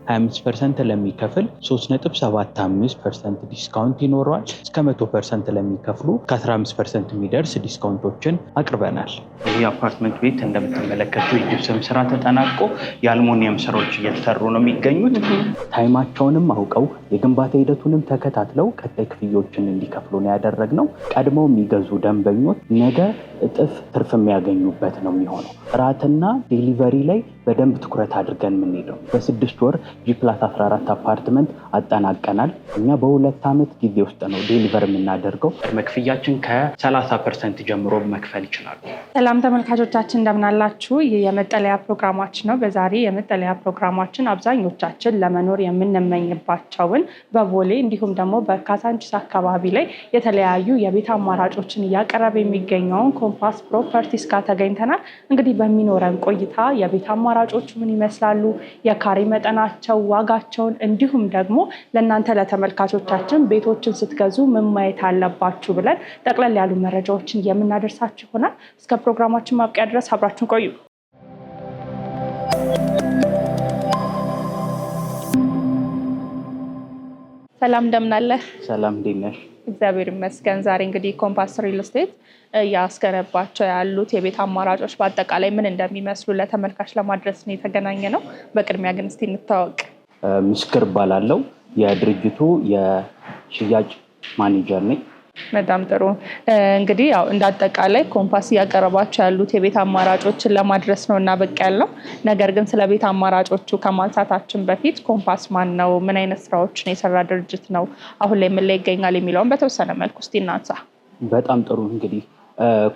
25% ለሚከፍል 3.75% ዲስካውንት ይኖረዋል። እስከ 100% ለሚከፍሉ ከ15% የሚደርስ ዲስካውንቶችን አቅርበናል። ይህ አፓርትመንት ቤት እንደምትመለከቱ የጂፕሰም ስራ ተጠናቆ የአልሙኒየም ስራዎች እየተሰሩ ነው የሚገኙት። ታይማቸውንም አውቀው የግንባታ ሂደቱንም ተከታትለው ቀጣይ ክፍያዎችን እንዲከፍሉ ነው ያደረግነው። ቀድመው የሚገዙ ደንበኞች ነገ እጥፍ ትርፍ የሚያገኙበት ነው የሚሆነው። ጥራትና ዴሊቨሪ ላይ በደንብ ትኩረት አድርገን የምንሄደው። በ6 ወር G+14 አፓርትመንት አጠናቀናል። እኛ በ2 ዓመት ጊዜ ውስጥ ነው ዴሊቨር የምናደርገው። መክፍያችን ከ30% ጀምሮ መክፈል ይችላሉ። ሰላም ተመልካቾቻችን እንደምናላችሁ። ይህ የመጠለያ ፕሮግራማችን ነው። በዛሬ የመጠለያ ፕሮግራማችን አብዛኞቻችን ለመኖር የምንመኝባቸውን በቦሌ እንዲሁም ደግሞ በካሳንቺስ አካባቢ ላይ የተለያዩ የቤት አማራጮችን እያቀረበ የሚገኘውን ኮምፓስ ፕሮፐርቲስ ጋር ተገኝተናል። እንግዲህ በሚኖረን ቆይታ የቤት አማራጮቹ ምን ይመስላሉ፣ የካሬ መጠናቸው፣ ዋጋቸውን እንዲሁም ደግሞ ለእናንተ ለተመልካቾቻችን ቤቶችን ስትገዙ ምን ማየት አለባችሁ ብለን ጠቅለል ያሉ መረጃዎችን የምናደርሳችሁ ይሆናል። እስከ ፕሮግራማችን ማብቂያ ድረስ አብራችሁን ቆዩ። ሰላም እንደምን አለህ? ሰላም እንዴት ነሽ? እግዚአብሔር ይመስገን። ዛሬ እንግዲህ ኮምፓስ ሪል ስቴት ያስገነባቸው ያሉት የቤት አማራጮች በአጠቃላይ ምን እንደሚመስሉ ለተመልካች ለማድረስ ነው የተገናኘ ነው። በቅድሚያ ግን እስቲ እንተዋወቅ። ምስክር እባላለሁ። የድርጅቱ የሽያጭ ማኔጀር ነኝ። በጣም ጥሩ። እንግዲህ ያው እንዳጠቃላይ ኮምፓስ እያቀረባቸው ያሉት የቤት አማራጮችን ለማድረስ ነው እና በቃ ያለው ነገር ግን ስለ ቤት አማራጮቹ ከማንሳታችን በፊት ኮምፓስ ማን ነው፣ ምን አይነት ስራዎችን የሰራ ድርጅት ነው፣ አሁን ላይ ምን ላይ ይገኛል የሚለውን በተወሰነ መልኩ እስቲ እናንሳ። በጣም ጥሩ። እንግዲህ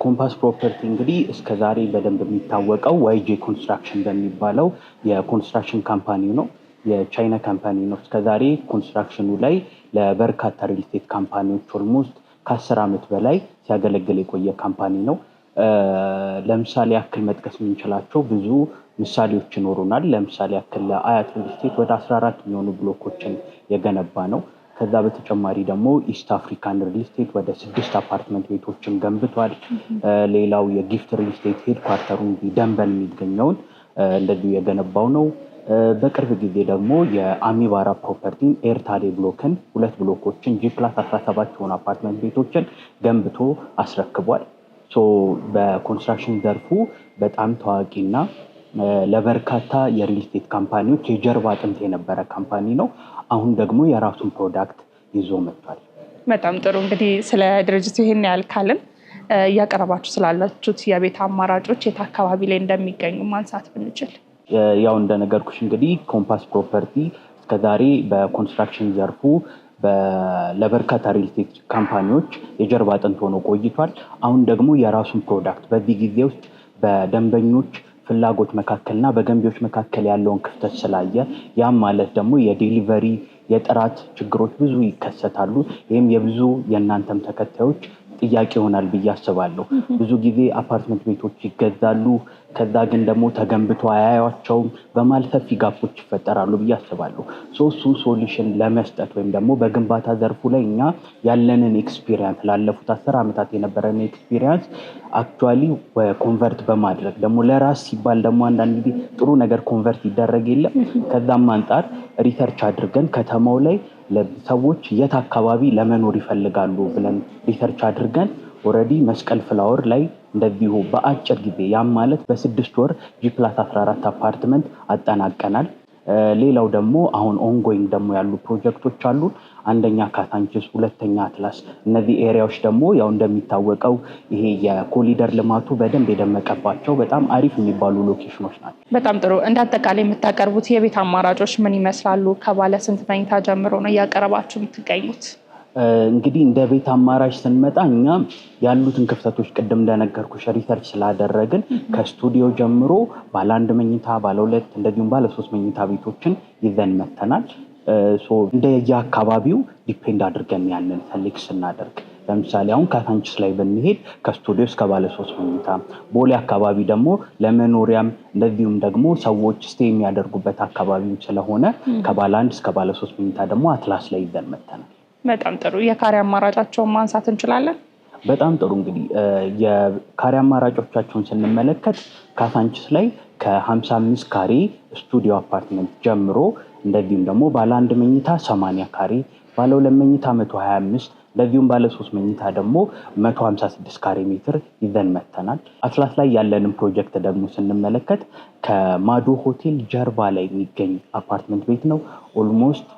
ኮምፓስ ፕሮፐርቲ እንግዲህ እስከዛሬ በደንብ የሚታወቀው YG ኮንስትራክሽን በሚባለው የኮንስትራክሽን ካምፓኒ ነው። የቻይና ካምፓኒ ነው። እስከዛሬ ኮንስትራክሽኑ ላይ ለበርካታ ሪል ስቴት ካምፓኒዎች ኦልሞስት ከ10 ዓመት በላይ ሲያገለግል የቆየ ካምፓኒ ነው። ለምሳሌ ያክል መጥቀስ የምንችላቸው ብዙ ምሳሌዎች ይኖሩናል። ለምሳሌ ያክል ለአያት ሪል ስቴት ወደ 14 የሚሆኑ ብሎኮችን የገነባ ነው። ከዛ በተጨማሪ ደግሞ ኢስት አፍሪካን ሪል ስቴት ወደ 6 አፓርትመንት ቤቶችን ገንብቷል። ሌላው የጊፍት ሪል ስቴት ሄድኳርተሩ ደንበል የሚገኘውን እንደዚሁ የገነባው ነው። በቅርብ ጊዜ ደግሞ የአሚባራ ፕሮፐርቲን ኤርታሌ ብሎክን 2 ብሎኮችን G+17 የሆኑ አፓርትመንት ቤቶችን ገንብቶ አስረክቧል። በኮንስትራክሽን ዘርፉ በጣም ታዋቂና ለበርካታ የሪል ስቴት ካምፓኒዎች የጀርባ አጥንት የነበረ ካምፓኒ ነው። አሁን ደግሞ የራሱን ፕሮዳክት ይዞ መጥቷል። በጣም ጥሩ። እንግዲህ ስለ ድርጅቱ ይሄን ያህል ካልን እያቀረባችሁ ስላላችሁት የቤት አማራጮች የት አካባቢ ላይ እንደሚገኙ ማንሳት ብንችል? ያው እንደነገርኩሽ እንግዲህ ኮምፓስ ፕሮፐርቲ እስከዛሬ በኮንስትራክሽን ዘርፉ ለበርካታ ሪል ስቴት ካምፓኒዎች የጀርባ አጥንት ሆኖ ቆይቷል። አሁን ደግሞ የራሱን ፕሮዳክት በዚህ ጊዜ ውስጥ በደንበኞች ፍላጎት መካከልና በገንቢዎች መካከል ያለውን ክፍተት ስላየ፣ ያም ማለት ደግሞ የዴሊቨሪ የጥራት ችግሮች ብዙ ይከሰታሉ። ይህም የብዙ የእናንተም ተከታዮች ጥያቄ ይሆናል ብዬ አስባለሁ። ብዙ ጊዜ አፓርትመንት ቤቶች ይገዛሉ፣ ከዛ ግን ደግሞ ተገንብቶ አያዩአቸውም በማለት ሰፊ ጋፖች ይፈጠራሉ ብዬ አስባለሁ። እሱን ሶሉሽን ለመስጠት ወይም ደግሞ በግንባታ ዘርፉ ላይ እኛ ያለንን ኤክስፒሪየንስ ላለፉት 10 ዓመታት የነበረን ኤክስፒሪየንስ አክቹዋሊ ኮንቨርት በማድረግ ደግሞ ለራስ ሲባል ደግሞ አንዳንድ ጊዜ ጥሩ ነገር ኮንቨርት ይደረግ የለም። ከዛም አንጻር ሪሰርች አድርገን ከተማው ላይ ለሰዎች የት አካባቢ ለመኖር ይፈልጋሉ ብለን ሪሰርች አድርገን ኦልሬዲ መስቀል ፍላወር ላይ እንደዚሁ በአጭር ጊዜ ያም ማለት በ6 ወር G+14 አፓርትመንት አጠናቀናል። ሌላው ደግሞ አሁን ኦንጎይንግ ደግሞ ያሉ ፕሮጀክቶች አሉ። አንደኛ ካሳንቺስ፣ ሁለተኛ አትላስ። እነዚህ ኤሪያዎች ደግሞ ያው እንደሚታወቀው ይሄ የኮሊደር ልማቱ በደንብ የደመቀባቸው በጣም አሪፍ የሚባሉ ሎኬሽኖች ናቸው። በጣም ጥሩ። እንዳጠቃላይ የምታቀርቡት የቤት አማራጮች ምን ይመስላሉ? ከባለ ስንት መኝታ ጀምሮ ነው እያቀረባችሁ የምትገኙት? እንግዲህ እንደ ቤት አማራጭ ስንመጣ እኛ ያሉትን ክፍተቶች ቅድም እንደነገርኩሽ ሪሰርች ስላደረግን ከስቱዲዮ ጀምሮ ባለ 1 መኝታ፣ ባለ 2 እንደዚሁም ባለ 3 መኝታ ቤቶችን ይዘን መተናል። እንደየአካባቢው ዲፔንድ አድርገን ያንን ሰሌክት ስናደርግ፣ ለምሳሌ አሁን ካሳንቺስ ላይ ብንሄድ ከስቱዲዮ እስከ ባለ 3 መኝታ፣ ቦሌ አካባቢ ደግሞ ለመኖሪያም እንደዚሁም ደግሞ ሰዎች ስቴ የሚያደርጉበት አካባቢም ስለሆነ ከባለ 1 እስከ ባለ 3 መኝታ ደግሞ አትላስ ላይ ይዘን መተናል። በጣም ጥሩ። የካሬ አማራጫቸውን ማንሳት እንችላለን? በጣም ጥሩ። እንግዲህ የካሬ አማራጮቻቸውን ስንመለከት ካሳንቺስ ላይ ከ55 ካሬ ስቱዲዮ አፓርትመንት ጀምሮ እንደዚሁም ደግሞ ባለ 1 መኝታ 80 ካሬ፣ ባለ 2 መኝታ 125፣ እንደዚሁም ባለ 3 መኝታ ደግሞ 156 ካሬ ሜትር ይዘን መተናል። አትላስ ላይ ያለንን ፕሮጀክት ደግሞ ስንመለከት ከማዶ ሆቴል ጀርባ ላይ የሚገኝ አፓርትመንት ቤት ነው። ኦልሞስት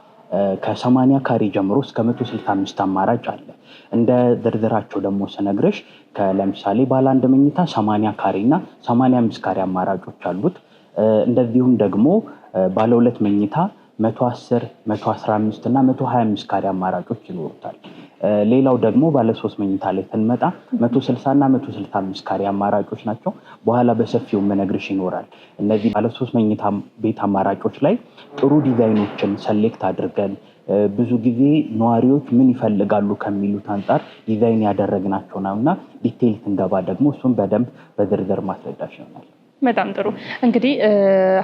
ከ80 ካሬ ጀምሮ እስከ 165 አማራጭ አለ። እንደ ዝርዝራቸው ደግሞ ስነግርሽ ለምሳሌ ባለ 1 መኝታ 80 ካሬ እና 85 ካሬ አማራጮች አሉት። እንደዚሁም ደግሞ ባለ 2 መኝታ 110፣ 115 እና 125 ካሬ አማራጮች ይኖሩታል። ሌላው ደግሞ ባለ 3 መኝታ ላይ ስንመጣ 160 እና 165 ካሬ አማራጮች ናቸው። በኋላ በሰፊው መነግርሽ ይኖራል። እነዚህ ባለ 3 መኝታ ቤት አማራጮች ላይ ጥሩ ዲዛይኖችን ሰሌክት አድርገን ብዙ ጊዜ ነዋሪዎች ምን ይፈልጋሉ ከሚሉት አንጻር ዲዛይን ያደረግናቸው ነው እና ዲቴይል ስንገባ ደግሞ እሱን በደንብ በዝርዝር ማስረዳት ይሆናል። በጣም ጥሩ። እንግዲህ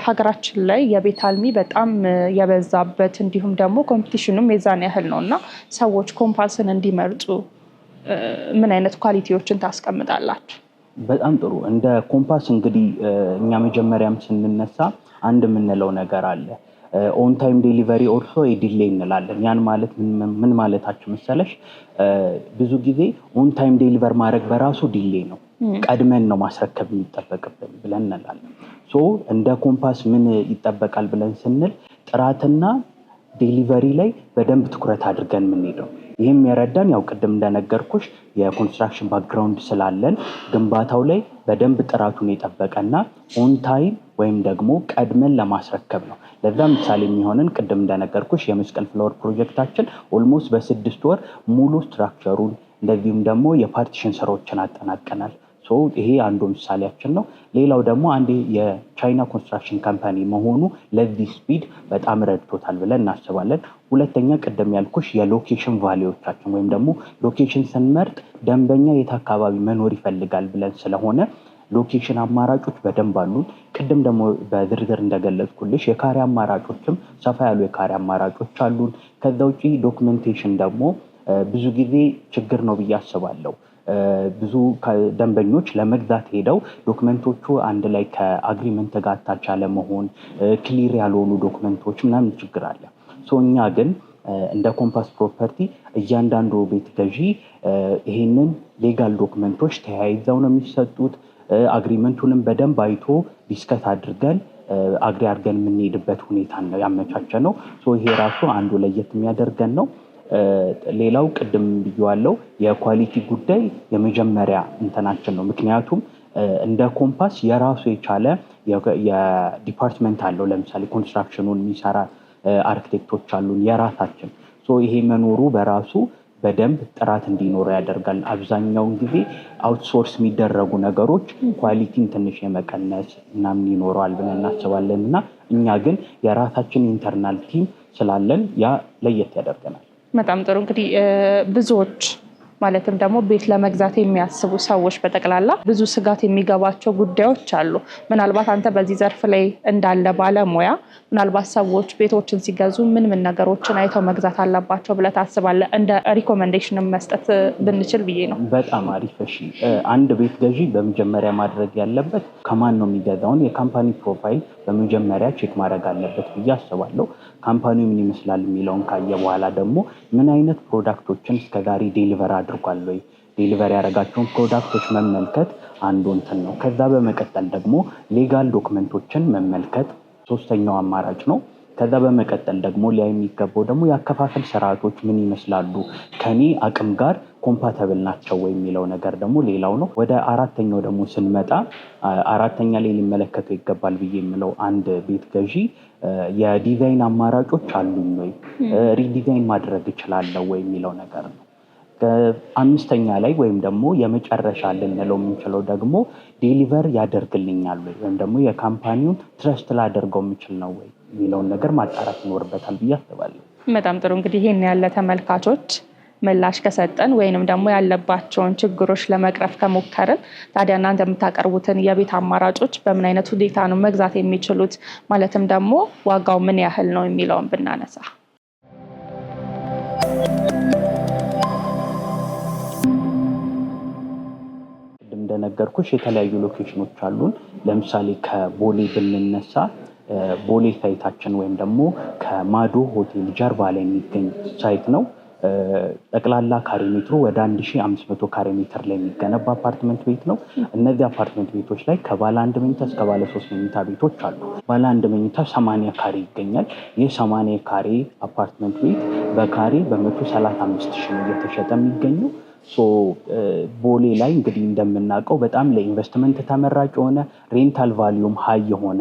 ሀገራችን ላይ የቤት አልሚ በጣም የበዛበት እንዲሁም ደግሞ ኮምፒቲሽኑም የዛን ያህል ነው እና ሰዎች ኮምፓስን እንዲመርጡ ምን አይነት ኳሊቲዎችን ታስቀምጣላችሁ? በጣም ጥሩ። እንደ ኮምፓስ እንግዲህ እኛ መጀመሪያም ስንነሳ አንድ የምንለው ነገር አለ። ኦን ታይም ዴሊቨሪ ኦልሶ ዲሌይ እንላለን። ያን ማለት ምን ማለታችን መሰለሽ? ብዙ ጊዜ ኦን ታይም ዴሊቨር ማድረግ በራሱ ዲሌይ ነው። ቀድመን ነው ማስረከብ የሚጠበቅብን ብለን እንላለን። እንደ ኮምፓስ ምን ይጠበቃል ብለን ስንል ጥራትና ዴሊቨሪ ላይ በደንብ ትኩረት አድርገን የምንሄደው። ይህም የረዳን ያው ቅድም እንደነገርኩሽ የኮንስትራክሽን ባክግራውንድ ስላለን ግንባታው ላይ በደንብ ጥራቱን የጠበቀና ኦን ታይም ወይም ደግሞ ቀድመን ለማስረከብ ነው። ለዛ ምሳሌ የሚሆንን ቅድም እንደነገርኩሽ የመስቀል ፍላወር ፕሮጀክታችን ኦልሞስት በ6 ወር ሙሉ ስትራክቸሩን እንደዚሁም ደግሞ የፓርቲሽን ስራዎችን አጠናቀናል። ይሄ አንዱ ምሳሌያችን ነው። ሌላው ደግሞ አንድ የቻይና ኮንስትራክሽን ካምፓኒ መሆኑ ለዚህ ስፒድ በጣም ረድቶታል ብለን እናስባለን። ሁለተኛ ቅድም ያልኩሽ የሎኬሽን ቫሊዎቻችን ወይም ደግሞ ሎኬሽን ስንመርጥ ደንበኛ የት አካባቢ መኖር ይፈልጋል ብለን ስለሆነ ሎኬሽን አማራጮች በደንብ አሉን። ቅድም ደግሞ በዝርዝር እንደገለጽኩልሽ የካሬ አማራጮችም ሰፋ ያሉ የካሬ አማራጮች አሉን። ከዛ ውጪ ዶክመንቴሽን ደግሞ ብዙ ጊዜ ችግር ነው ብዬ አስባለሁ። ብዙ ደንበኞች ለመግዛት ሄደው ዶክመንቶቹ አንድ ላይ ከአግሪመንት ጋር አታች አለመሆን፣ ክሊር ያልሆኑ ዶክመንቶች ምናምን ችግር አለ። እኛ ግን እንደ ኮምፓስ ፕሮፐርቲ እያንዳንዱ ቤት ገዢ ይሄንን ሌጋል ዶክመንቶች ተያይዘው ነው የሚሰጡት። አግሪመንቱንም በደንብ አይቶ ዲስከስ አድርገን አግሪ አድርገን የምንሄድበት ሁኔታ ነው ያመቻቸ ነው። ይሄ ራሱ አንዱ ለየት የሚያደርገን ነው። ሌላው ቅድም ብዬዋለሁ የኳሊቲ ጉዳይ የመጀመሪያ እንትናችን ነው። ምክንያቱም እንደ ኮምፓስ የራሱ የቻለ የዲፓርትመንት አለው። ለምሳሌ ኮንስትራክሽኑን የሚሰራ አርክቴክቶች አሉን የራሳችን። ይሄ መኖሩ በራሱ በደንብ ጥራት እንዲኖረው ያደርጋል። አብዛኛውን ጊዜ አውትሶርስ የሚደረጉ ነገሮች ኳሊቲን ትንሽ የመቀነስ ምናምን ይኖረዋል ብለን እናስባለን እና እኛ ግን የራሳችን ኢንተርናል ቲም ስላለን ያ ለየት ያደርገናል። በጣም ጥሩ። እንግዲህ ብዙዎች ማለትም ደግሞ ቤት ለመግዛት የሚያስቡ ሰዎች በጠቅላላ ብዙ ስጋት የሚገባቸው ጉዳዮች አሉ። ምናልባት አንተ በዚህ ዘርፍ ላይ እንዳለ ባለሙያ ምናልባት ሰዎች ቤቶችን ሲገዙ ምን ነገሮችን አይተው መግዛት አለባቸው ብለህ ታስባለህ? እንደ ሪኮመንዴሽን መስጠት ብንችል ብዬ ነው። በጣም አሪፍ። እሺ፣ አንድ ቤት ገዢ በመጀመሪያ ማድረግ ያለበት ከማን ነው የሚገዛውን የካምፓኒ ፕሮፋይል በመጀመሪያ ቼክ ማድረግ አለበት ብዬ አስባለሁ። ካምፓኒው ምን ይመስላል የሚለውን ካየ በኋላ ደግሞ ምን አይነት ፕሮዳክቶችን እስከዛሬ ዴሊቨር አድርጓል ወይ ዴሊቨር ያደረጋቸውን ፕሮዳክቶች መመልከት አንዱ እንትን ነው። ከዛ በመቀጠል ደግሞ ሌጋል ዶክመንቶችን መመልከት ሶስተኛው አማራጭ ነው። ከዛ በመቀጠል ደግሞ ሊያይ የሚገባው ደግሞ የአከፋፈል ስርዓቶች ምን ይመስላሉ፣ ከኔ አቅም ጋር ኮምፓተብል ናቸው ወይ የሚለው ነገር ደግሞ ሌላው ነው። ወደ አራተኛው ደግሞ ስንመጣ አራተኛ ላይ ሊመለከተው ይገባል ብዬ የምለው አንድ ቤት ገዢ የዲዛይን አማራጮች አሉኝ ወይ፣ ሪዲዛይን ማድረግ እችላለሁ ወይ የሚለው ነገር ነው። አምስተኛ ላይ ወይም ደግሞ የመጨረሻ ልንለው የምንችለው ደግሞ ዴሊቨር ያደርግልኛል ወይ ወይም ደግሞ የካምፓኒውን ትረስት ላደርገው የምችል ነው ወይ የሚለውን ነገር ማጣራት ይኖርበታል ብዬ አስባለሁ። በጣም ጥሩ። እንግዲህ ይህን ያለ ተመልካቾች ምላሽ ከሰጠን ወይንም ደግሞ ያለባቸውን ችግሮች ለመቅረፍ ከሞከርን ታዲያ እናንተ የምታቀርቡትን የቤት አማራጮች በምን አይነት ሁኔታ ነው መግዛት የሚችሉት፣ ማለትም ደግሞ ዋጋው ምን ያህል ነው የሚለውን ብናነሳ እንደነገርኩሽ የተለያዩ ሎኬሽኖች አሉን። ለምሳሌ ከቦሌ ብንነሳ ቦሌ ሳይታችን ወይም ደግሞ ከማዶ ሆቴል ጀርባ ላይ የሚገኝ ሳይት ነው። ጠቅላላ ካሬ ሜትሩ ወደ 1500 ካሬ ሜትር ላይ የሚገነባ አፓርትመንት ቤት ነው። እነዚህ አፓርትመንት ቤቶች ላይ ከባለ 1 መኝታ እስከ ባለ 3 መኝታ ቤቶች አሉ። ባለ 1 መኝታ 80 ካሬ ይገኛል። ይህ 80 ካሬ አፓርትመንት ቤት በካሬ በ135 ሺህ ነው እየተሸጠ የሚገኘው። ቦሌ ላይ እንግዲህ እንደምናውቀው በጣም ለኢንቨስትመንት ተመራጭ የሆነ ሬንታል ቫሊዩም ሀይ የሆነ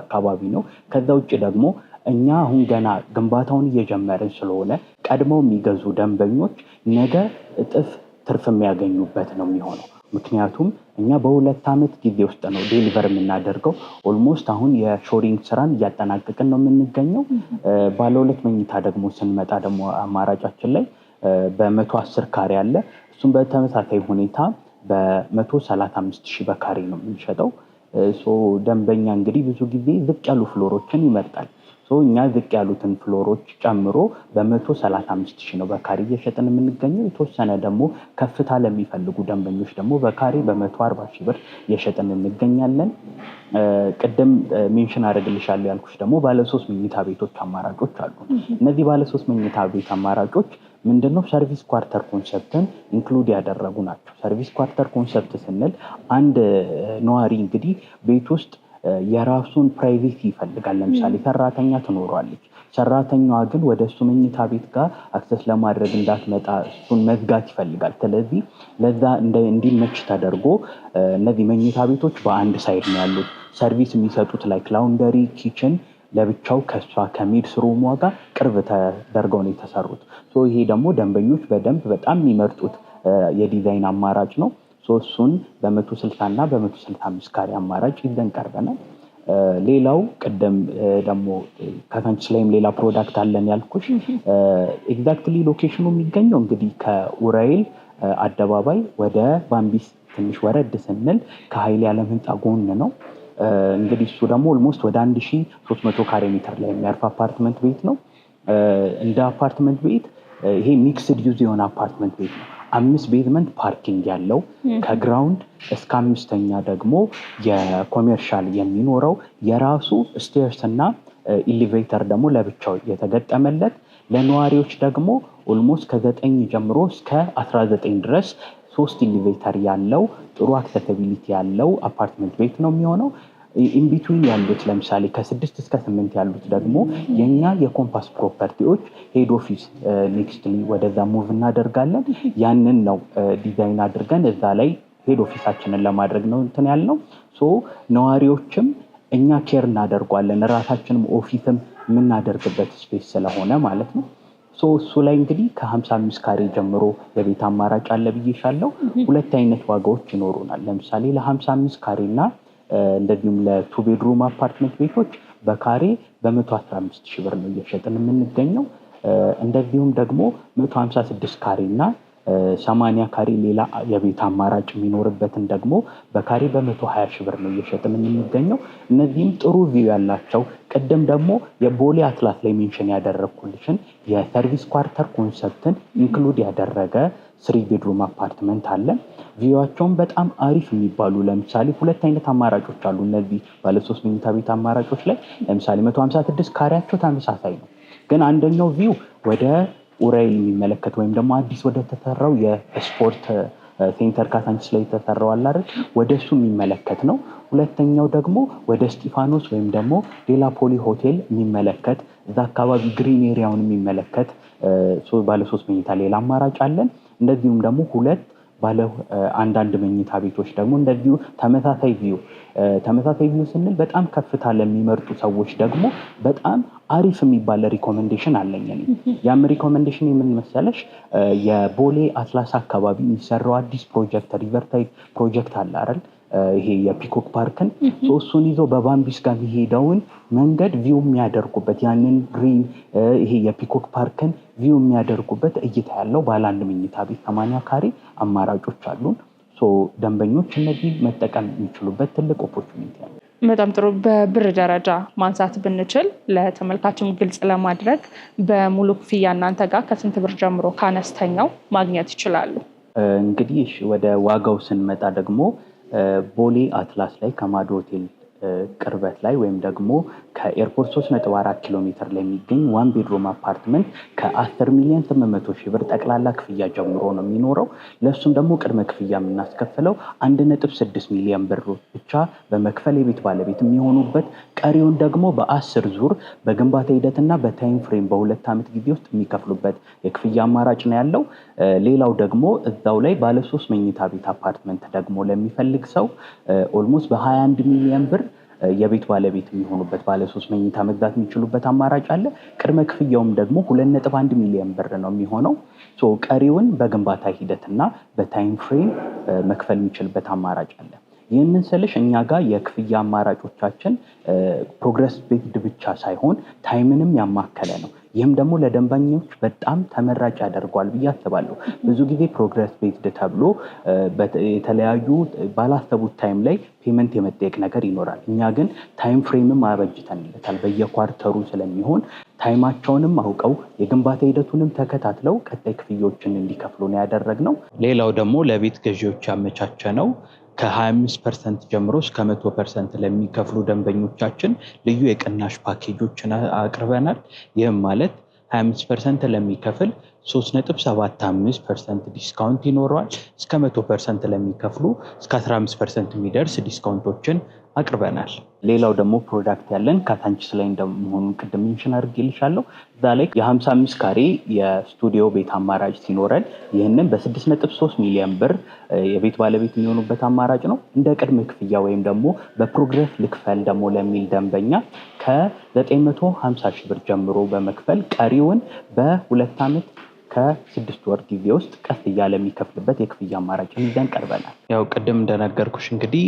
አካባቢ ነው። ከዛ ውጭ ደግሞ እኛ አሁን ገና ግንባታውን እየጀመርን ስለሆነ ቀድመው የሚገዙ ደንበኞች ነገ እጥፍ ትርፍ የሚያገኙበት ነው የሚሆነው። ምክንያቱም እኛ በ2 ዓመት ጊዜ ውስጥ ነው ዴሊቨር የምናደርገው። ኦልሞስት አሁን የሾሪንግ ስራን እያጠናቀቅን ነው የምንገኘው። ባለ 2 መኝታ ደግሞ ስንመጣ ደግሞ አማራጫችን ላይ በ110 ካሬ አለ። እሱም በተመሳሳይ ሁኔታ በ135 ሺህ በካሬ ነው የምንሸጠው። ደንበኛ እንግዲህ ብዙ ጊዜ ዝቅ ያሉ ፍሎሮችን ይመርጣል። እኛ ዝቅ ያሉትን ፍሎሮች ጨምሮ በ135 ሺህ ነው በካሬ እየሸጥን የምንገኘው። የተወሰነ ደግሞ ከፍታ ለሚፈልጉ ደንበኞች ደግሞ በካሬ በ140 ሺህ ብር እየሸጥን እንገኛለን። ቅድም ሜንሽን አደርግልሻለሁ ያልኩሽ ደግሞ ባለ 3 መኝታ ቤቶች አማራጮች አሉ። እነዚህ ባለ 3 መኝታ ቤት አማራጮች ምንድነው? ሰርቪስ ኳርተር ኮንሰፕትን ኢንክሉድ ያደረጉ ናቸው። ሰርቪስ ኳርተር ኮንሰፕት ስንል አንድ ነዋሪ እንግዲህ ቤት ውስጥ የራሱን ፕራይቬሲ ይፈልጋል። ለምሳሌ ሰራተኛ ትኖረዋለች። ሰራተኛዋ ግን ወደ እሱ መኝታ ቤት ጋር አክሰስ ለማድረግ እንዳትመጣ እሱን መዝጋት ይፈልጋል። ስለዚህ ለዛ እንዲመች ተደርጎ እነዚህ መኝታ ቤቶች በአንድ ሳይድ ነው ያሉት። ሰርቪስ የሚሰጡት ላይክ ላውንደሪ፣ ኪችን ለብቻው ከሷ ከሜድስ ሩሟ ጋር ቅርብ ተደርገው ነው የተሰሩት። ይሄ ደግሞ ደንበኞች በደንብ በጣም የሚመርጡት የዲዛይን አማራጭ ነው። እሱን በ160 እና በ165 ካሬ አማራጭ ይዘን ቀርበናል። ሌላው ቅድም ደግሞ ካዛንቺስ ላይም ሌላ ፕሮዳክት አለን ያልኩሽ። ኤግዛክትሊ ሎኬሽኑ የሚገኘው እንግዲህ ከኡራኤል አደባባይ ወደ ባምቢስ ትንሽ ወረድ ስንል ከኃይሌ ዓለም ህንፃ ጎን ነው። እንግዲህ እሱ ደግሞ ኦልሞስት ወደ 1300 ካሬ ሜትር ላይ የሚያርፍ አፓርትመንት ቤት ነው። እንደ አፓርትመንት ቤት ይሄ ሚክስድ ዩዝ የሆነ አፓርትመንት ቤት ነው። 5 ቤዝመንት ፓርኪንግ ያለው ከግራውንድ እስከ 5ኛ ደግሞ የኮሜርሻል የሚኖረው የራሱ ስቴርስ እና ኢሊቬተር ደግሞ ለብቻው የተገጠመለት ለነዋሪዎች ደግሞ ኦልሞስት ከ9 ጀምሮ እስከ 19 ድረስ 3 ኢሊቬተር ያለው ጥሩ አክሰሲቢሊቲ ያለው አፓርትመንት ቤት ነው የሚሆነው። ኢንቢትዊን ያሉት ለምሳሌ ከ6 እስከ 8 ያሉት ደግሞ የኛ የኮምፓስ ፕሮፐርቲዎች ሄድ ኦፊስ ኔክስትሊ ወደዛ ሙቭ እናደርጋለን። ያንን ነው ዲዛይን አድርገን እዛ ላይ ሄድ ኦፊሳችንን ለማድረግ ነው እንትን ያልነው። ነዋሪዎችም እኛ ኬር እናደርጓለን ራሳችንም ኦፊስም የምናደርግበት ስፔስ ስለሆነ ማለት ነው። እሱ ላይ እንግዲህ ከ55 ካሬ ጀምሮ የቤት አማራጭ አለ ብዬሻለሁ። 2 አይነት ዋጋዎች ይኖሩናል። ለምሳሌ ለ55 ካሬ እና እንደዚሁም ለ2 ቤድሩም አፓርትመንት ቤቶች በካሬ በ115 ሺህ ብር ነው እየሸጥን የምንገኘው። እንደዚሁም ደግሞ 156 ካሬ እና 80 ካሬ ሌላ የቤት አማራጭ የሚኖርበትን ደግሞ በካሬ በ120 ሺህ ብር ነው እየሸጥን የምንገኘው። እነዚህም ጥሩ ቪው ያላቸው ቅድም ደግሞ የቦሌ አትላስ ላይ ሜንሽን ያደረግኩልሽን የሰርቪስ ኳርተር ኮንሰፕትን ኢንክሉድ ያደረገ 3 ቤድሩም አፓርትመንት አለን። ቪዋቸውን በጣም አሪፍ የሚባሉ ለምሳሌ 2 አይነት አማራጮች አሉ። እነዚህ ባለ 3 መኝታ ቤት አማራጮች ላይ ለምሳሌ 156 ካሬያቸው ተመሳሳይ ነው። ግን አንደኛው ቪው ወደ ኡራኤል የሚመለከት ወይም ደግሞ አዲስ ወደ ተሰራው የስፖርት ሴንተር ካዛንቺስ ላይ የተሰራው አለ አይደል? ወደ እሱ የሚመለከት ነው። ሁለተኛው ደግሞ ወደ እስጢፋኖስ ወይም ደግሞ ሌላ ፖሊ ሆቴል የሚመለከት እዛ አካባቢ ግሪን ኤሪያውን የሚመለከት ባለ 3 መኝታ ሌላ አማራጭ አለን። እንደዚሁም ደግሞ 2 ባለ 1 መኝታ ቤቶች ደግሞ እንደዚሁ ተመሳሳይ ቪው ስንል በጣም ከፍታ ለሚመርጡ ሰዎች ደግሞ በጣም አሪፍ የሚባል ሪኮሜንዴሽን አለኝ። ያም ሪኮሜንዴሽን የምን መሰለሽ? የቦሌ አትላስ አካባቢ የሚሰራው አዲስ ፕሮጀክት ሪቨርታይድ ፕሮጀክት አለ አይደል? ይሄ የፒኮክ ፓርክን እሱን ይዞ በባምቢስ ጋር የሚሄደውን መንገድ ቪው የሚያደርጉበት ያንን ግሪን ይሄ የፒኮክ ፓርክን ቪው የሚያደርጉበት እይታ ያለው ባለ 1 መኝታ ቤት 80 ካሬ አማራጮች አሉን። ደንበኞች እነዚህ መጠቀም የሚችሉበት ትልቅ ኦፖርቹኒቲ አለ። በጣም ጥሩ። በብር ደረጃ ማንሳት ብንችል ለተመልካችም ግልጽ ለማድረግ በሙሉ ክፍያ እናንተ ጋር ከስንት ብር ጀምሮ ከአነስተኛው ማግኘት ይችላሉ? እንግዲህ ወደ ዋጋው ስንመጣ ደግሞ ቦሌ አትላስ ላይ ከማዶ ሆቴል ቅርበት ላይ ወይም ደግሞ ከኤርፖርት 3.4 ኪሎ ሜትር ላይ የሚገኝ 1 ቤድሮም አፓርትመንት ከ10,800,000 ብር ጠቅላላ ክፍያ ጀምሮ ነው የሚኖረው። ለሱም ደግሞ ቅድመ ክፍያ የምናስከፍለው 1.6 ሚሊዮን ብር ብቻ በመክፈል የቤት ባለቤት የሚሆኑበት፣ ቀሪውን ደግሞ በ10 ዙር በግንባታ ሂደትና በታይም ፍሬም በ2 ዓመት ጊዜ ውስጥ የሚከፍሉበት የክፍያ አማራጭ ነው ያለው። ሌላው ደግሞ እዛው ላይ ባለ 3 መኝታ ቤት አፓርትመንት ደግሞ ለሚፈልግ ሰው ኦልሞስት በ21 ሚሊዮን ብር የቤት ባለቤት የሚሆኑበት ባለ 3 መኝታ መግዛት የሚችሉበት አማራጭ አለ። ቅድመ ክፍያውም ደግሞ 2.1 ሚሊዮን ብር ነው የሚሆነው። ቀሪውን በግንባታ ሂደትና በታይም ፍሬም መክፈል የሚችልበት አማራጭ አለ። ይህንን ስልሽ እኛ ጋር የክፍያ አማራጮቻችን ፕሮግረስ ቤዝድ ብቻ ሳይሆን ታይምንም ያማከለ ነው። ይህም ደግሞ ለደንበኞች በጣም ተመራጭ ያደርገዋል ብዬ አስባለሁ። ብዙ ጊዜ ፕሮግረስ ቤዝድ ተብሎ የተለያዩ ባላሰቡት ታይም ላይ ፔመንት የመጠየቅ ነገር ይኖራል። እኛ ግን ታይም ፍሬምም አበጅተንለታል። በየኳርተሩ ስለሚሆን ታይማቸውንም አውቀው የግንባታ ሂደቱንም ተከታትለው ቀጣይ ክፍያዎችን እንዲከፍሉ ነው ያደረግነው። ሌላው ደግሞ ለቤት ገዢዎች ያመቻቸ ነው። ከ25% ጀምሮ እስከ 100% ለሚከፍሉ ደንበኞቻችን ልዩ የቅናሽ ፓኬጆችን አቅርበናል። ይህም ማለት 25% ለሚከፍል 3.75% ዲስካውንት ይኖረዋል። እስከ 100% ለሚከፍሉ እስከ 15% የሚደርስ ዲስካውንቶችን አቅርበናል። ሌላው ደግሞ ፕሮዳክት ያለን ካሳንቺስ ላይ እንደመሆኑ ቅድም ሜንሽን አድርጌልሻለሁ። እዛ ላይ የ55 ካሬ የስቱዲዮ ቤት አማራጭ ሲኖረን ይህንን በ6.3 ሚሊዮን ብር የቤት ባለቤት የሚሆኑበት አማራጭ ነው። እንደ ቅድመ ክፍያ ወይም ደግሞ በፕሮግረስ ልክፈል ደግሞ ለሚል ደንበኛ ከ950,000 ብር ጀምሮ በመክፈል ቀሪውን በ2 ዓመት ከ6 ወር ጊዜ ውስጥ ቀስ እያለ የሚከፍልበት የክፍያ አማራጭ ይዘን ቀርበናል። ያው ቅድም እንደነገርኩሽ እንግዲህ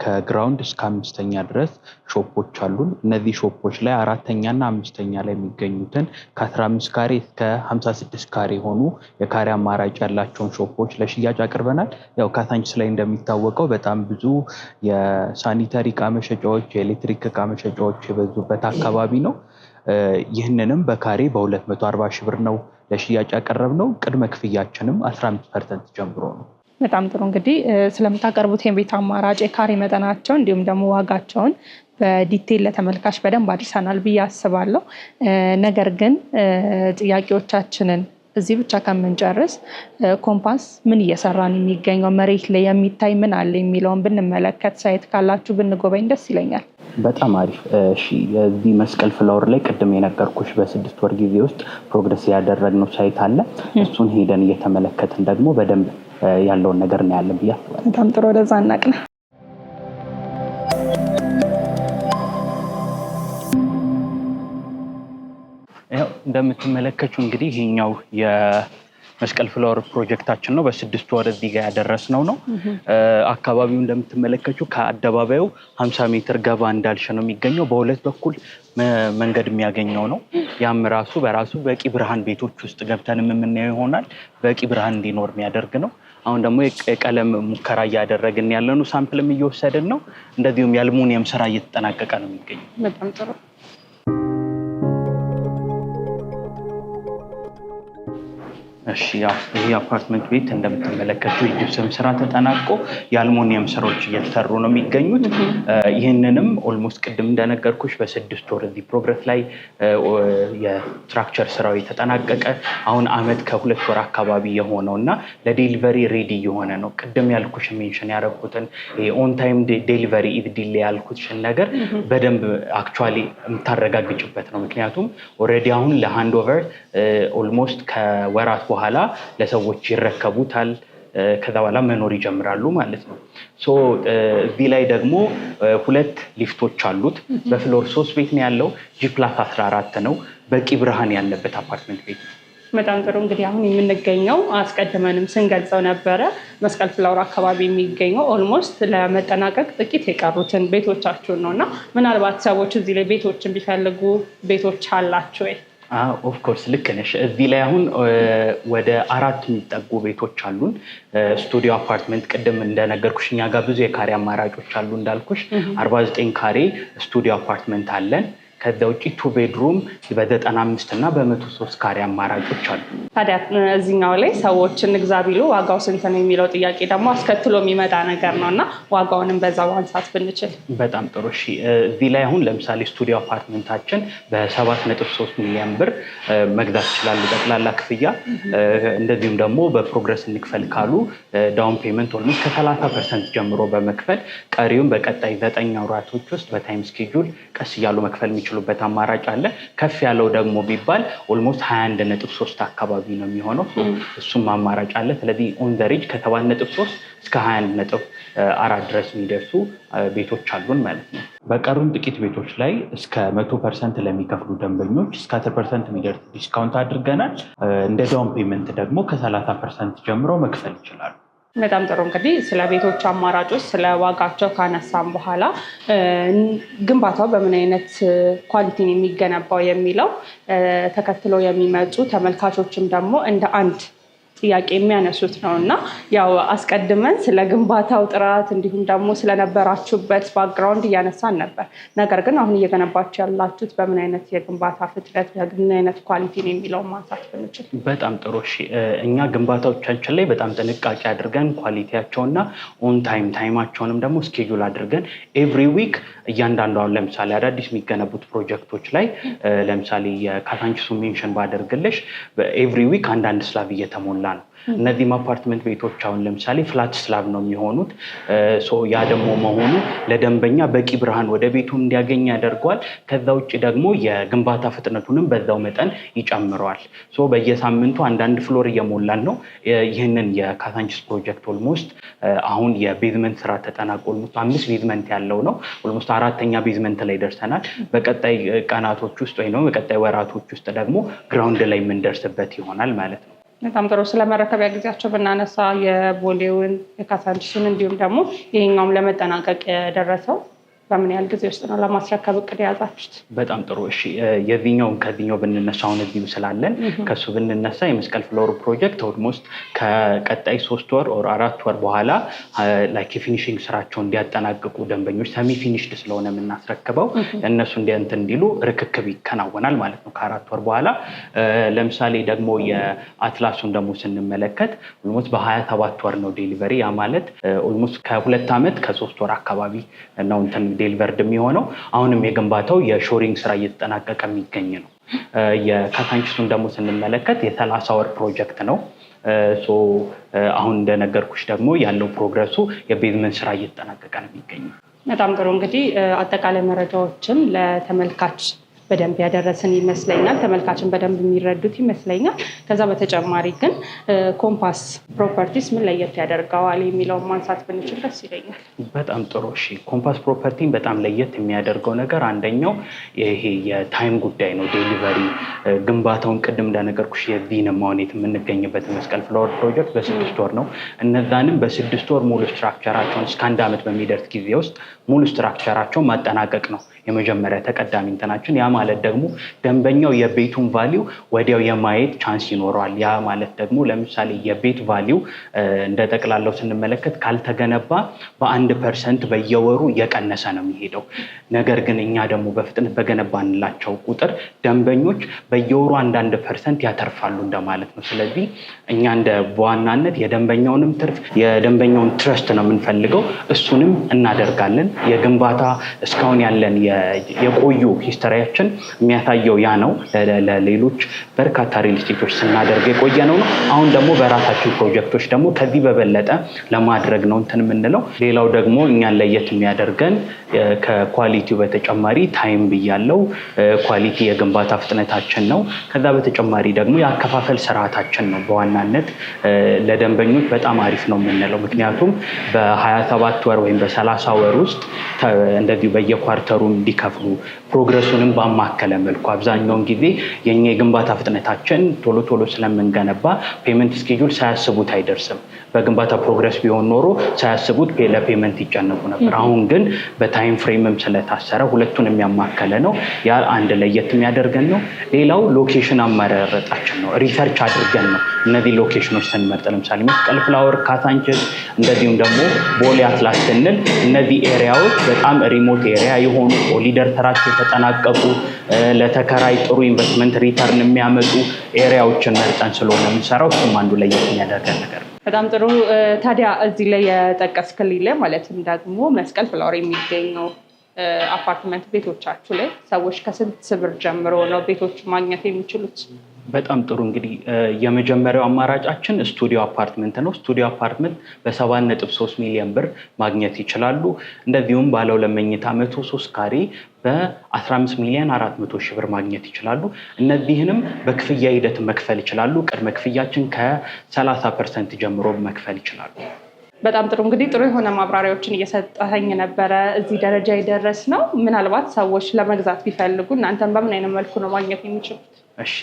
ከግራውንድ እስከ 5ኛ ድረስ ሾፖች አሉን። እነዚህ ሾፖች ላይ 4ኛ እና 5ኛ ላይ የሚገኙትን ከ15 ካሬ እስከ 56 ካሬ የሆኑ የካሬ አማራጭ ያላቸውን ሾፖች ለሽያጭ አቅርበናል። ያው ካሳንቺስ ላይ እንደሚታወቀው በጣም ብዙ የሳኒታሪ እቃ መሸጫዎች፣ የኤሌክትሪክ እቃ መሸጫዎች የበዙበት አካባቢ ነው። ይህንንም በካሬ በ240,000 ብር ነው ለሽያጭ ያቀረብነው። ቅድመ ክፍያችንም 15% ጀምሮ ነው። በጣም ጥሩ። እንግዲህ ስለምታቀርቡት የቤት አማራጭ የካሬ መጠናቸው እንዲሁም ደግሞ ዋጋቸውን በዲቴል ለተመልካች በደንብ አድርሰናል ብዬ አስባለሁ። ነገር ግን ጥያቄዎቻችንን እዚህ ብቻ ከምንጨርስ ኮምፓስ ምን እየሰራን የሚገኘው መሬት ላይ የሚታይ ምን አለ የሚለውን ብንመለከት ሳይት ካላችሁ ብንጎበኝ ደስ ይለኛል። በጣም አሪፍ። እሺ፣ የዚህ መስቀል ፍላወር ላይ ቅድም የነገርኩሽ በ6 ወር ጊዜ ውስጥ ፕሮግረስ ያደረግነው ሳይት አለ። እሱን ሄደን እየተመለከትን ደግሞ በደንብ ያለውን ነገር እናያለን ብዬ አስባለሁ። በጣም ጥሩ። ወደዛ እናቅና። እንደምትመለከቱ እንግዲህ ይሄኛው የመስቀል ፍላወር ፕሮጀክታችን ነው። በ6 ወር እዚህ ጋር ያደረስነው ነው። አካባቢው እንደምትመለከቱ ከአደባባዩ 50 ሜትር ገባ እንዳልሽ ነው የሚገኘው። በሁለት በኩል መንገድ የሚያገኘው ነው። ያም ራሱ በራሱ በቂ ብርሃን ቤቶች ውስጥ ገብተንም የምናየው ይሆናል። በቂ ብርሃን እንዲኖር የሚያደርግ ነው። አሁን ደግሞ የቀለም ሙከራ እያደረግን ያለነው፣ ሳምፕልም እየወሰድን ነው። እንደዚሁም የአልሙኒየም ስራ እየተጠናቀቀ ነው የሚገኘው። በጣም ጥሩ። እሺ፣ ያው ይሄ አፓርትመንት ቤት እንደምትመለከቱ የጂፕሰም ስራ ተጠናቆ የአልሙኒየም ስራዎች እየተሰሩ ነው የሚገኙት። ይህንንም ኦልሞስት ቅድም እንደነገርኩሽ በ6 ወር እዚህ ፕሮግረስ ላይ የስትራክቸር ስራው የተጠናቀቀ አሁን አመት ከ2 ወር አካባቢ የሆነው እና ለዴሊቨሪ ሬዲ የሆነ ነው። ቅድም ያልኩሽ ሜንሽን ያደረኩትን ኦን ታይም ዴሊቨሪ ኢዝ ዲሌ ያልኩሽን ነገር በደንብ አክቹዋሊ የምታረጋግጭበት ነው። ምክንያቱም ኦልሬዲ አሁን ለሃንድ ኦቨር ኦልሞስት ከወራት በኋላ ለሰዎች ይረከቡታል። ከዛ በኋላ መኖር ይጀምራሉ ማለት ነው። እዚህ ላይ ደግሞ 2 ሊፍቶች አሉት። በፍሎር 3 ቤት ነው ያለው። G+14 ነው። በቂ ብርሃን ያለበት አፓርትመንት ቤት ነው። በጣም ጥሩ። እንግዲህ አሁን የምንገኘው አስቀድመንም ስንገልጸው ነበረ መስቀል ፍላወር አካባቢ የሚገኘው ኦልሞስት ለመጠናቀቅ ጥቂት የቀሩትን ቤቶቻችሁን ነው እና ምናልባት ሰዎች እዚህ ላይ ቤቶችን ቢፈልጉ ቤቶች አላችሁ ወይ? ኦፍኮርስ ልክ ነሽ። እዚህ ላይ አሁን ወደ 4 የሚጠጉ ቤቶች አሉን። ስቱዲዮ አፓርትመንት ቅድም እንደነገርኩሽ እኛ ጋር ብዙ የካሬ አማራጮች አሉ እንዳልኩሽ 49 ካሬ ስቱዲዮ አፓርትመንት አለን። ከዛ ውጪ 2 ቤድሩም በ95 እና በ103 ካሬ አማራጮች አሉ። ታዲያ እዚህኛው ላይ ሰዎችን ግዛ ቢሉ ዋጋው ስንት ነው የሚለው ጥያቄ ደግሞ አስከትሎ የሚመጣ ነገር ነውና ዋጋውንም በዛው ማንሳት ብንችል በጣም ጥሩ። እሺ እዚህ ላይ አሁን ለምሳሌ ስቱዲዮ አፓርትመንታችን በ7.3 ሚሊዮን ብር መግዛት ይችላሉ ጠቅላላ ክፍያ። እንደዚሁም ደግሞ በፕሮግረስ እንክፈል ካሉ ዳውን ፔመንት ኦልሞስት ከ30% ጀምሮ በመክፈል ቀሪውን በቀጣይ 9 ወራቶች ውስጥ በታይም ስኬጁል ቀስ እያሉ መክፈል የሚችሉበት አማራጭ አለ። ከፍ ያለው ደግሞ ቢባል ኦልሞስት 21.3 አካባቢ ነው የሚሆነው። እሱም አማራጭ አለ። ስለዚህ ኦን ዘ ሬንጅ ከ7.3 እስከ 21.4 ድረስ የሚደርሱ ቤቶች አሉን ማለት ነው። በቀሩን ጥቂት ቤቶች ላይ እስከ 100% ለሚከፍሉ ደንበኞች እስከ 10% የሚደርስ ዲስካውንት አድርገናል። እንደ ዳውን ፔመንት ደግሞ ከ30% ጀምሮ መክፈል ይችላሉ። በጣም ጥሩ። እንግዲህ ስለ ቤቶች አማራጮች ስለ ዋጋቸው ካነሳም በኋላ ግንባታው በምን አይነት ኳሊቲን የሚገነባው የሚለው ተከትሎ የሚመጡ ተመልካቾችም ደግሞ እንደ አንድ ጥያቄ የሚያነሱት ነው እና ያው አስቀድመን ስለ ግንባታው ጥራት እንዲሁም ደግሞ ስለነበራችሁበት ባክግራውንድ እያነሳን ነበር። ነገር ግን አሁን እየገነባችሁ ያላችሁት በምን አይነት የግንባታ ፍጥነት በምን አይነት ኳሊቲ ነው የሚለውን ማንሳት ብንችል። በጣም ጥሩ። እሺ እኛ ግንባታዎቻችን ላይ በጣም ጥንቃቄ አድርገን ኳሊቲያቸውና ኦን ታይማቸውንም ደግሞ ስኬጁል አድርገን ኤቭሪ ዊክ እያንዳንዱ አሁን ለምሳሌ አዳዲስ የሚገነቡት ፕሮጀክቶች ላይ ለምሳሌ የካዛንቺሱ ሜንሽን ባደርግልሽ ኤቭሪ ዊክ አንዳንድ ስላብ እየተሞላ ነው። እነዚህም አፓርትመንት ቤቶች አሁን ለምሳሌ ፍላት ስላብ ነው የሚሆኑት። ያ ደግሞ መሆኑ ለደንበኛ በቂ ብርሃን ወደ ቤቱ እንዲያገኝ ያደርገዋል። ከዛ ውጭ ደግሞ የግንባታ ፍጥነቱንም በዛው መጠን ይጨምረዋል። በየሳምንቱ አንዳንድ ፍሎር እየሞላን ነው። ይህንን የካዛንቺስ ፕሮጀክት ኦልሞስት አሁን የቤዝመንት ስራ ተጠናቆ ኦልሞስት 5 ቤዝመንት ያለው ነው። ኦልሞስት 4ኛ ቤዝመንት ላይ ደርሰናል። በቀጣይ ቀናቶች ውስጥ ወይ ነው በቀጣይ ወራቶች ውስጥ ደግሞ ግራውንድ ላይ የምንደርስበት ይሆናል ማለት ነው። በጣም ጥሩ። ስለመረከቢያ ጊዜያቸው ብናነሳ የቦሌውን የካዛንቺሱን እንዲሁም ደግሞ ይሄኛውም ለመጠናቀቅ የደረሰው በምን ያህል ጊዜ ውስጥ ነው ለማስረከብ እቅድ የያዛችሁት? በጣም ጥሩ። እሺ የዚህኛውን ከዚህኛው ብንነሳ አሁን እዚሁ ስላለን ከሱ ብንነሳ የመስቀል ፍሎር ፕሮጀክት ኦልሞስት ከቀጣይ 3 ወር ኦር 4 ወር በኋላ ላይክ የፊኒሽንግ ስራቸውን እንዲያጠናቅቁ ደንበኞች ሰሚ ፊኒሽድ ስለሆነ የምናስረክበው እነሱ እንዲሉ ርክክብ ይከናወናል ማለት ነው ከ4 ወር በኋላ። ለምሳሌ ደግሞ የአትላሱን ደግሞ ስንመለከት ኦልሞስት በ27 ወር ነው ዴሊቨሪ። ያ ማለት ኦልሞስት ከ2 ዓመት ከ3 ወር አካባቢ ነው ዴሊቨርድ የሚሆነው። አሁንም የግንባታው የሾሪንግ ስራ እየተጠናቀቀ የሚገኝ ነው። የካዛንቺሱን ደግሞ ስንመለከት የ30 ወር ፕሮጀክት ነው። አሁን እንደነገርኩሽ ደግሞ ያለው ፕሮግረሱ የቤዝመንት ስራ እየተጠናቀቀ ነው የሚገኘው። በጣም ጥሩ። እንግዲህ አጠቃላይ መረጃዎችን ለተመልካች በደንብ ያደረስን ይመስለኛል። ተመልካችን በደንብ የሚረዱት ይመስለኛል። ከዛ በተጨማሪ ግን ኮምፓስ ፕሮፐርቲስ ምን ለየት ያደርገዋል የሚለውን ማንሳት ብንችል ደስ ይለኛል። በጣም ጥሩ። እሺ ኮምፓስ ፕሮፐርቲን በጣም ለየት የሚያደርገው ነገር አንደኛው ይሄ የታይም ጉዳይ ነው። ዴሊቨሪ ግንባታውን ቅድም እንደነገርኩሽ የዚህንም አሁን የምንገኝበት መስቀል ፍላወር ፕሮጀክት በ6 ወር ነው። እነዛንም በ6 ወር ሙሉ ስትራክቸራቸውን እስከ 1 ዓመት በሚደርስ ጊዜ ውስጥ ሙሉ ስትራክቸራቸውን ማጠናቀቅ ነው የመጀመሪያ ተቀዳሚ እንትናችን። ያ ማለት ደግሞ ደንበኛው የቤቱን ቫሊዩ ወዲያው የማየት ቻንስ ይኖረዋል። ያ ማለት ደግሞ ለምሳሌ የቤት ቫሊዩ እንደ ጠቅላላው ስንመለከት ካልተገነባ በ1% በየወሩ እየቀነሰ ነው የሚሄደው። ነገር ግን እኛ ደግሞ በፍጥነት በገነባንላቸው ቁጥር ደንበኞች በየወሩ 1% ያተርፋሉ እንደማለት ነው። ስለዚህ እኛ እንደ በዋናነት የደንበኛውንም ትርፍ የደንበኛውን ትረስት ነው የምንፈልገው፣ እሱንም እናደርጋለን። የግንባታ እስካሁን ያለን የቆዩ ሂስተሪያችን የሚያሳየው ያ ነው። ለሌሎች በርካታ ሪል ስቴቶች ስናደርግ የቆየ ነው። አሁን ደግሞ በራሳችን ፕሮጀክቶች ደግሞ ከዚህ በበለጠ ለማድረግ ነው እንትን የምንለው። ሌላው ደግሞ እኛን ለየት የሚያደርገን ከኳሊቲው በተጨማሪ ታይም ብያለው፣ ኳሊቲ የግንባታ ፍጥነታችን ነው። ከዛ በተጨማሪ ደግሞ የአከፋፈል ስርዓታችን ነው። በዋናነት ለደንበኞች በጣም አሪፍ ነው የምንለው። ምክንያቱም በ27 ወር ወይም በ30 ወር ውስጥ እንደዚሁ በየኳርተሩ እንዲከፍሉ ፕሮግረሱንም ባማከለ መልኩ አብዛኛውን ጊዜ የኛ የግንባታ ፍጥነታችን ቶሎ ስለምንገነባ ፔመንት ስኬጁል ሳያስቡት አይደርስም። በግንባታ ፕሮግረስ ቢሆን ኖሮ ሳያስቡት ለፔመንት ይጨነቁ ነበር። አሁን ግን በታይም ፍሬምም ስለታሰረ ሁለቱን የሚያማከለ ነው። ያ አንድ ለየት የሚያደርገን ነው። ሌላው ሎኬሽን አመራረጣችን ነው። ሪሰርች አድርገን ነው እነዚህ ሎኬሽኖች ስንመርጥ፣ ለምሳሌ መስቀል ፍላወር፣ ካዛንቺስ እንደዚሁም ደግሞ ቦሌ አትላስ ስንል እነዚህ ኤሪያዎች በጣም ሪሞት ኤሪያ የሆኑ ኮሊደር ስራቸው የተጠናቀቁ ለተከራይ ጥሩ ኢንቨስትመንት ሪተርን የሚያመጡ ኤሪያዎችን መርጠን ስለሆነ የምንሰራው እሱም አንዱ ለየት የሚያደርገን ነገር ነው። በጣም ጥሩ። ታዲያ እዚህ ላይ የጠቀስክልኝ ላይ ማለትም ደግሞ መስቀል ፍላወር የሚገኘው አፓርትመንት ቤቶቻችሁ ላይ ሰዎች ከስንት ብር ጀምሮ ነው ቤቶች ማግኘት የሚችሉት? በጣም ጥሩ። እንግዲህ የመጀመሪያው አማራጫችን ስቱዲዮ አፓርትመንት ነው። ስቱዲዮ አፓርትመንት በ7.3 ሚሊዮን ብር ማግኘት ይችላሉ። እንደዚሁም ባለ 2 መኝታ 103 ካሬ በ15 ሚሊዮን 400 ሺህ ብር ማግኘት ይችላሉ። እነዚህንም በክፍያ ሂደት መክፈል ይችላሉ። ቅድመ ክፍያችን ከ30% ጀምሮ መክፈል ይችላሉ። በጣም ጥሩ። እንግዲህ ጥሩ የሆነ ማብራሪያዎችን እየሰጠኸኝ ነበረ እዚህ ደረጃ የደረስነው። ምናልባት ሰዎች ለመግዛት ቢፈልጉ እናንተን በምን አይነት መልኩ ነው ማግኘት የሚችሉት? እሺ፣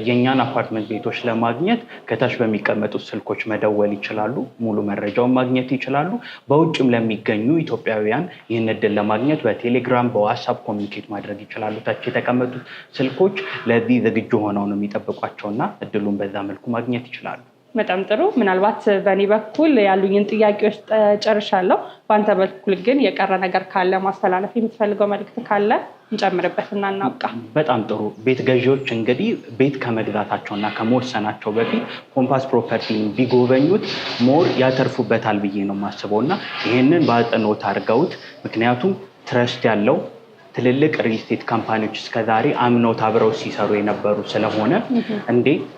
የእኛን አፓርትመንት ቤቶች ለማግኘት ከታች በሚቀመጡት ስልኮች መደወል ይችላሉ። ሙሉ መረጃውን ማግኘት ይችላሉ። በውጭም ለሚገኙ ኢትዮጵያውያን ይህን እድል ለማግኘት በቴሌግራም በዋትስአፕ ኮሚኒኬት ማድረግ ይችላሉ። ታች የተቀመጡት ስልኮች ለዚህ ዝግጁ ሆነው ነው የሚጠብቋቸውና እድሉን በዛ መልኩ ማግኘት ይችላሉ። በጣም ጥሩ። ምናልባት በእኔ በኩል ያሉኝን ጥያቄዎች ጨርሻለሁ። በአንተ በኩል ግን የቀረ ነገር ካለ ማስተላለፍ የምትፈልገው መልዕክት ካለ እንጨምርበትና እናብቃ። በጣም ጥሩ። ቤት ገዢዎች እንግዲህ ቤት ከመግዛታቸውና ከመወሰናቸው በፊት ኮምፓስ ፕሮፐርቲ ቢጎበኙት ሞር ያተርፉበታል ብዬ ነው የማስበው እና ይህንን በአጽንኦት አድርገውት፣ ምክንያቱም ትረስት ያለው ትልልቅ ሪልስቴት ካምፓኒዎች እስከዛሬ አምነውት አብረው ሲሰሩ የነበሩ ስለሆነ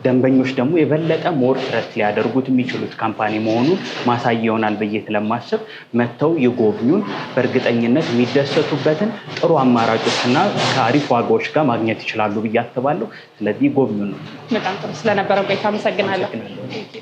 ደንበኞች ደግሞ የበለጠ ሞር ትረስት ሊያደርጉት የሚችሉት ካምፓኒ መሆኑን ማሳያ ይሆናል ብዬ ስለማስብ መጥተው ይጎብኙን። በእርግጠኝነት የሚደሰቱበትን ጥሩ አማራጮችና ከአሪፍ ዋጋዎች ጋር ማግኘት ይችላሉ ብዬ አስባለሁ። ስለዚህ ጎብኙን ነው። በጣም ጥሩ። ስለነበረው ቆይታ አመሰግናለሁ።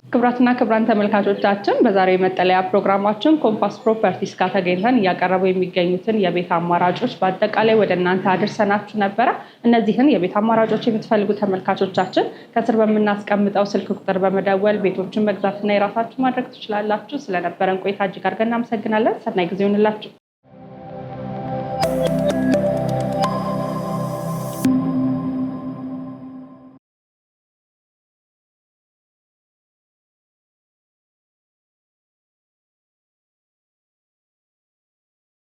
ክቡራትና ክቡራን ተመልካቾቻችን በዛሬው የመጠለያ ፕሮግራማችን ኮምፓስ ፕሮፐርቲስ ጋር ተገኝተን እያቀረቡ የሚገኙትን የቤት አማራጮች በአጠቃላይ ወደ እናንተ አድርሰናችሁ ነበረ። እነዚህን የቤት አማራጮች የምትፈልጉ ተመልካቾቻችን ከስር በምናስቀምጠው ስልክ ቁጥር በመደወል ቤቶችን መግዛትና የራሳችሁ ማድረግ ትችላላችሁ። ስለነበረን ቆይታ እጅግ አድርገን እናመሰግናለን። ሰናይ ጊዜ ይሁንላችሁ።